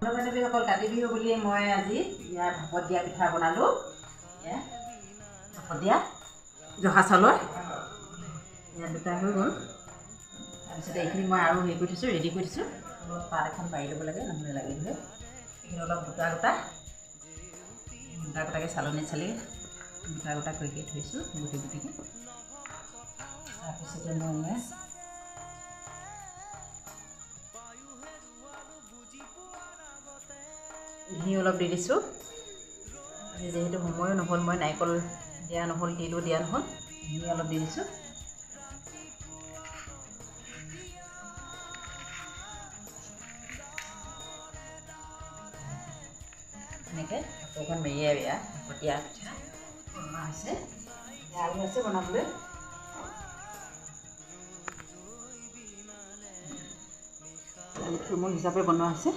অকল কাতি বিহু বুলিয়ে মই আজি ইয়াৰ ভাপত দিয়া পিঠা বনালোঁ। ভাপত দিয়া জহা চাউলৰ ইয়াত দুটা হৈ গ'ল। তাৰপিছতে এইখিনি মই আৰু হেৰি কৰি থৈছোঁ, ৰেডি কৰি থৈছোঁ। অলপ পাত এখন পাৰি ল'ব লাগে, নহ'লে লাগিবহে। এইখিনি অলপ গোটা গোটাকৈ চালনীত চালি গোটা কৰি থৈছোঁ গুটিকে। তাৰপিছতে মই ঘি অলপ দি দিছোঁ। যিহেতু সময়ো নহ'ল, মই নাৰিকল দিয়া নহ'ল, তিলো দিয়া নহ'ল, ঘি অলপ দি দিছোঁ। এনেকৈ কাপোৰখন মেৰিয়াই ভাপতীয়া পিঠা বনোৱা হৈছে। আৰু আছে বনাবলৈ। থুলমূল হিচাপে বনোৱা হৈছে।